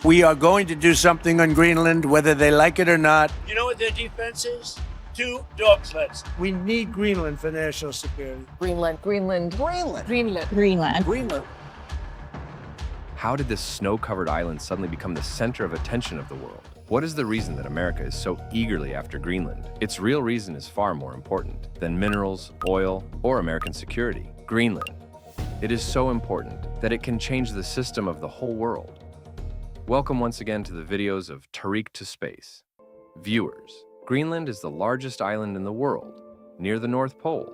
We are going to do something on Greenland, whether they like it or not. You know what their defense is? 2 dog sleds. We need Greenland for national security. Greenland. Greenland. Greenland. Greenland. Greenland. Greenland. How did this snow-covered island suddenly become the center of attention of the world? What is the reason that America is so eagerly after Greenland? Its real reason is far more important than minerals, oil, or American security. Greenland. It is so important that it can change the system of the whole world. Welcome once again to the videos of Tariq to Space. Viewers, Greenland is the largest island in the world, near the North Pole,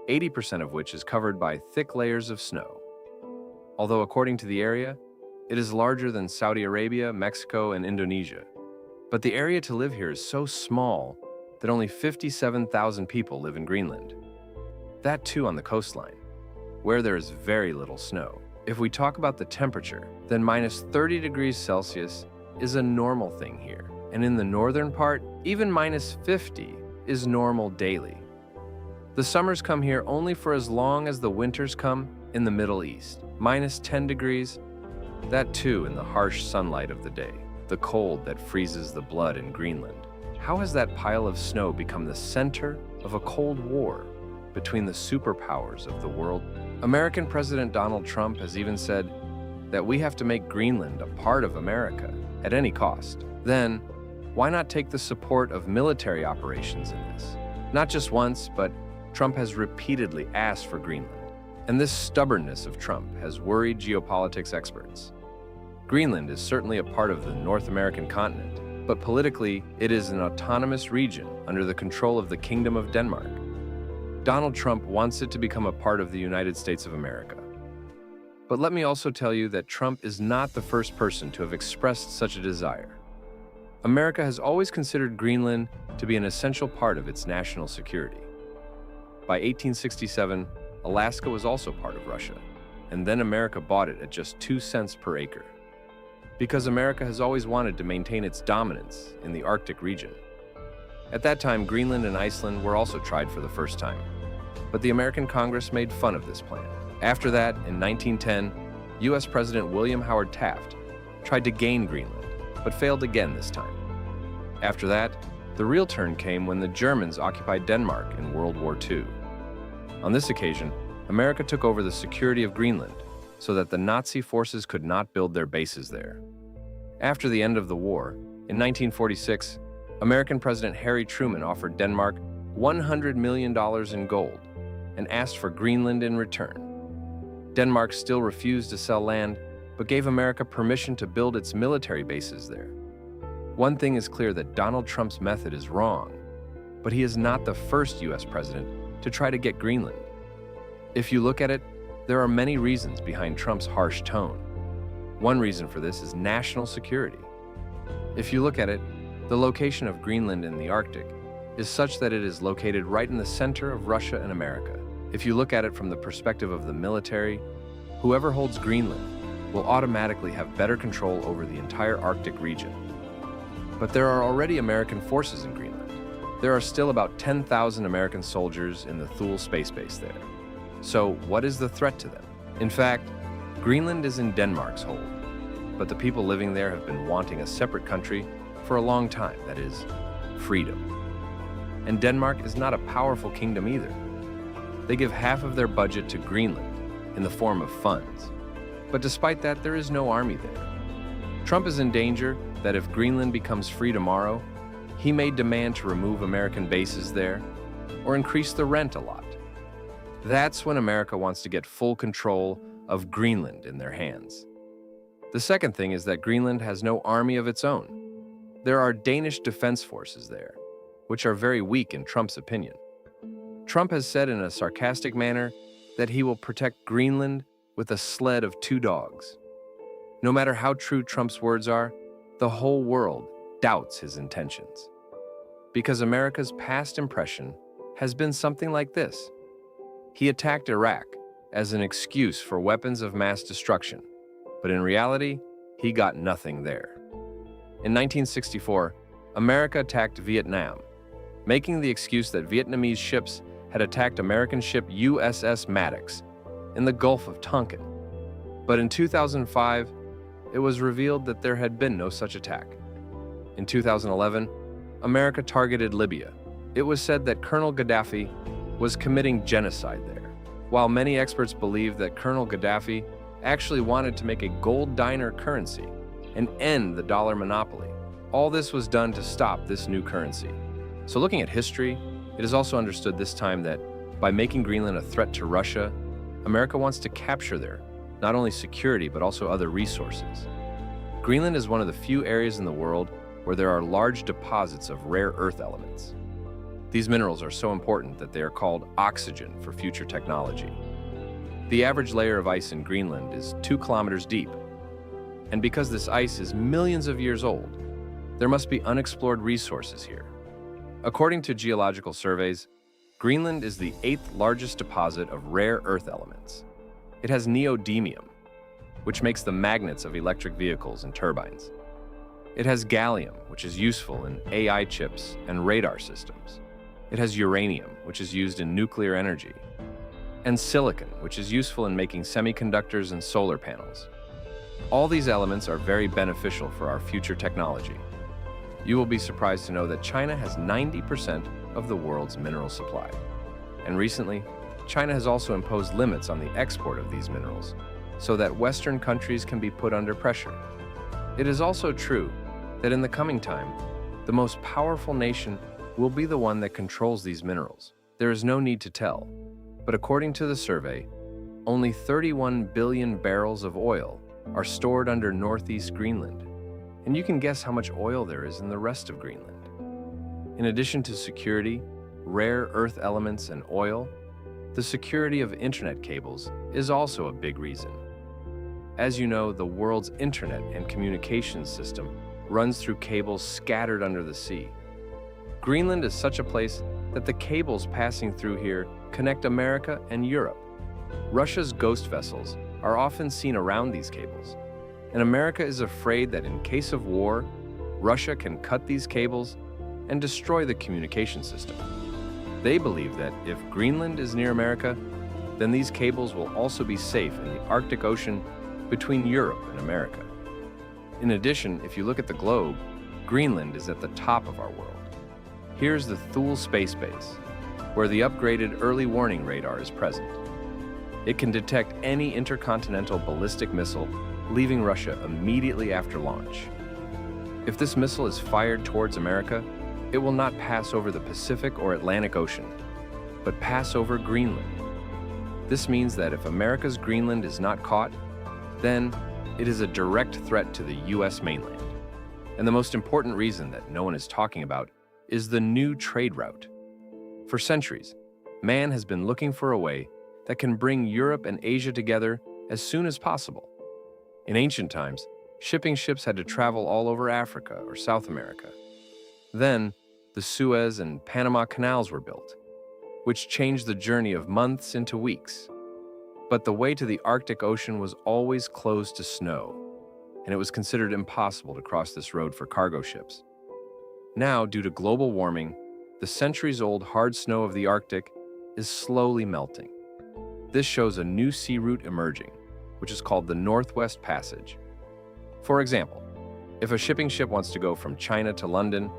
80% of which is covered by thick layers of snow. Although according to the area, it is larger than Saudi Arabia, Mexico, and Indonesia. But the area to live here is so small that only 57,000 people live in Greenland. That too on the coastline, where there is very little snow. If we talk about the temperature, then minus 30 degrees Celsius is a normal thing here. And in the northern part, even minus 50 is normal daily. The summers come here only for as long as the winters come in the Middle East. Minus 10 degrees, that too in the harsh sunlight of the day. The cold that freezes the blood in Greenland. How has that pile of snow become the center of a Cold War between the superpowers of the world? American President Donald Trump has even said that we have to make Greenland a part of America at any cost. Then, why not take the support of military operations in this? Not just once, but Trump has repeatedly asked for Greenland. And this stubbornness of Trump has worried geopolitics experts. Greenland is certainly a part of the North American continent, but politically, it is an autonomous region under the control of the Kingdom of Denmark. Donald Trump wants it to become a part of the United States of America. But let me also tell you that Trump is not the first person to have expressed such a desire. America has always considered Greenland to be an essential part of its national security. By 1867, Alaska was also part of Russia, and then America bought it at just 2 cents per acre. Because America has always wanted to maintain its dominance in the Arctic region. At that time, Greenland and Iceland were also tried for the first time, but the American Congress made fun of this plan. After that, in 1910, US President William Howard Taft tried to gain Greenland, but failed again this time. After that, the real turn came when the Germans occupied Denmark in World War II. On this occasion, America took over the security of Greenland so that the Nazi forces could not build their bases there. After the end of the war, in 1946, American President Harry Truman offered Denmark $100 million in gold and asked for Greenland in return. Denmark still refused to sell land, but gave America permission to build its military bases there. One thing is clear, that Donald Trump's method is wrong, but he is not the first US president to try to get Greenland. If you look at it, there are many reasons behind Trump's harsh tone. One reason for this is national security. If you look at it, the location of Greenland in the Arctic is such that it is located right in the center of Russia and America. If you look at it from the perspective of the military, whoever holds Greenland will automatically have better control over the entire Arctic region. But there are already American forces in Greenland. There are still about 10,000 American soldiers in the Thule space base there. So what is the threat to them? In fact, Greenland is in Denmark's hold, but the people living there have been wanting a separate country for a long time, that is, freedom. And Denmark is not a powerful kingdom either. They give half of their budget to Greenland in the form of funds. But despite that, there is no army there. Trump is in danger that if Greenland becomes free tomorrow, he may demand to remove American bases there or increase the rent a lot. That's when America wants to get full control of Greenland in their hands. The second thing is that Greenland has no army of its own. There are Danish defense forces there, which are very weak in Trump's opinion. Trump has said in a sarcastic manner that he will protect Greenland with a sled of 2 dogs. No matter how true Trump's words are, the whole world doubts his intentions. Because America's past impression has been something like this. He attacked Iraq as an excuse for weapons of mass destruction, but in reality, he got nothing there. In 1964, America attacked Vietnam, making the excuse that Vietnamese ships had attacked American ship USS Maddox in the Gulf of Tonkin. But in 2005, it was revealed that there had been no such attack. In 2011, America targeted Libya. It was said that Colonel Gaddafi was committing genocide there. While many experts believe that Colonel Gaddafi actually wanted to make a gold dinar currency and end the dollar monopoly, all this was done to stop this new currency. So looking at history, it is also understood this time that by making Greenland a threat to Russia, America wants to capture there not only security but also other resources. Greenland is one of the few areas in the world where there are large deposits of rare earth elements. These minerals are so important that they are called oxygen for future technology. The average layer of ice in Greenland is 2 kilometers deep, and because this ice is millions of years old, there must be unexplored resources here. According to geological surveys, Greenland is the 8th largest deposit of rare earth elements. It has neodymium, which makes the magnets of electric vehicles and turbines. It has gallium, which is useful in AI chips and radar systems. It has uranium, which is used in nuclear energy, and silicon, which is useful in making semiconductors and solar panels. All these elements are very beneficial for our future technology. You will be surprised to know that China has 90% of the world's mineral supply. And recently, China has also imposed limits on the export of these minerals so that Western countries can be put under pressure. It is also true that in the coming time, the most powerful nation will be the one that controls these minerals. There is no need to tell, but according to the survey, only 31 billion barrels of oil are stored under northeast Greenland, and you can guess how much oil there is in the rest of Greenland. In addition to security, rare earth elements, and oil, the security of internet cables is also a big reason. As you know, the world's internet and communications system runs through cables scattered under the sea. Greenland is such a place that the cables passing through here connect America and Europe. Russia's ghost vessels are often seen around these cables, and America is afraid that in case of war, Russia can cut these cables and destroy the communication system. They believe that if Greenland is near America, then these cables will also be safe in the Arctic Ocean between Europe and America. In addition, if you look at the globe, Greenland is at the top of our world. Here's the Thule Space Base, where the upgraded early warning radar is present. It can detect any intercontinental ballistic missile leaving Russia immediately after launch. If this missile is fired towards America, it will not pass over the Pacific or Atlantic Ocean, but pass over Greenland. This means that if America's Greenland is not caught, then it is a direct threat to the US mainland. And the most important reason that no one is talking about is the new trade route. For centuries, man has been looking for a way that can bring Europe and Asia together as soon as possible. In ancient times, shipping ships had to travel all over Africa or South America. Then, the Suez and Panama Canals were built, which changed the journey of months into weeks. But the way to the Arctic Ocean was always closed to snow, and it was considered impossible to cross this road for cargo ships. Now, due to global warming, the centuries-old hard snow of the Arctic is slowly melting. This shows a new sea route emerging, which is called the Northwest Passage. For example, if a shipping ship wants to go from China to London,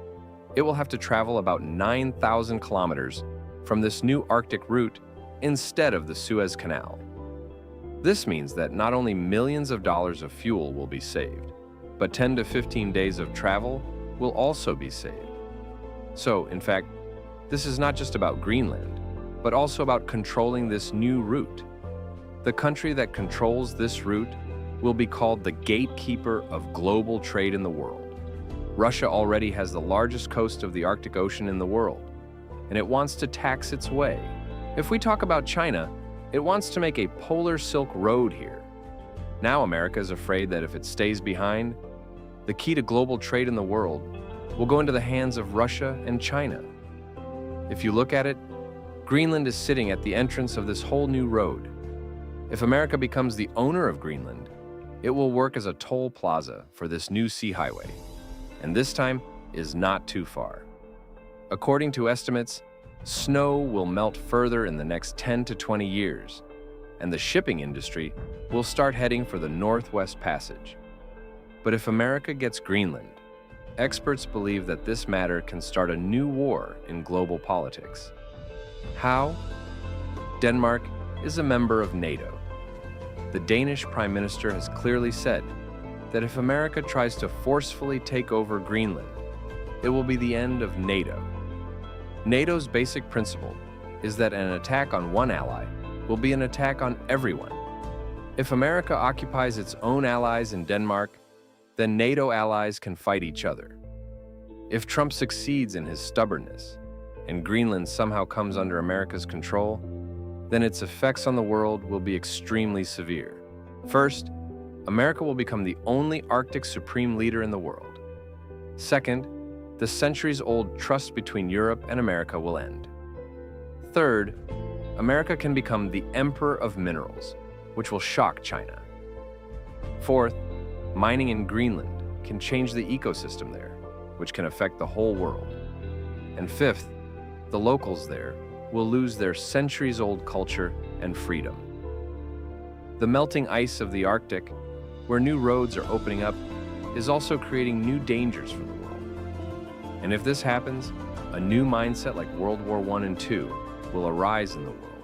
it will have to travel about 9,000 kilometers from this new Arctic route instead of the Suez Canal. This means that not only millions of dollars of fuel will be saved, but 10 to 15 days of travel will also be saved. So, in fact, this is not just about Greenland, but also about controlling this new route. The country that controls this route will be called the gatekeeper of global trade in the world. Russia already has the largest coast of the Arctic Ocean in the world, and it wants to tax its way. If we talk about China, it wants to make a polar Silk Road here. Now America is afraid that if it stays behind, the key to global trade in the world will go into the hands of Russia and China. If you look at it, Greenland is sitting at the entrance of this whole new road. If America becomes the owner of Greenland, it will work as a toll plaza for this new sea highway, and this time is not too far. According to estimates, snow will melt further in the next 10 to 20 years, and the shipping industry will start heading for the Northwest Passage. But if America gets Greenland, experts believe that this matter can start a new war in global politics. How? Denmark is a member of NATO. The Danish Prime Minister has clearly said that if America tries to forcefully take over Greenland, it will be the end of NATO. NATO's basic principle is that an attack on one ally will be an attack on everyone. If America occupies its own allies in Denmark, then NATO allies can fight each other. If Trump succeeds in his stubbornness and Greenland somehow comes under America's control, then its effects on the world will be extremely severe. First, America will become the only Arctic supreme leader in the world. Second, the centuries-old trust between Europe and America will end. Third, America can become the emperor of minerals, which will shock China. Fourth, mining in Greenland can change the ecosystem there, which can affect the whole world. And fifth, the locals there will lose their centuries-old culture and freedom. The melting ice of the Arctic, where new roads are opening up, is also creating new dangers for the world. And if this happens, a new mindset like World War I and II will arise in the world,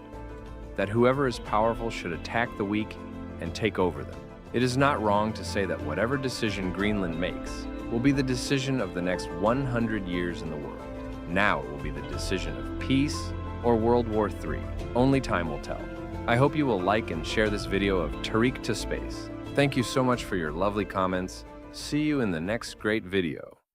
that whoever is powerful should attack the weak and take over them. It is not wrong to say that whatever decision Greenland makes will be the decision of the next 100 years in the world. Now it will be the decision of peace or World War III. Only time will tell. I hope you will like and share this video of Tariq to Space. Thank you so much for your lovely comments. See you in the next great video.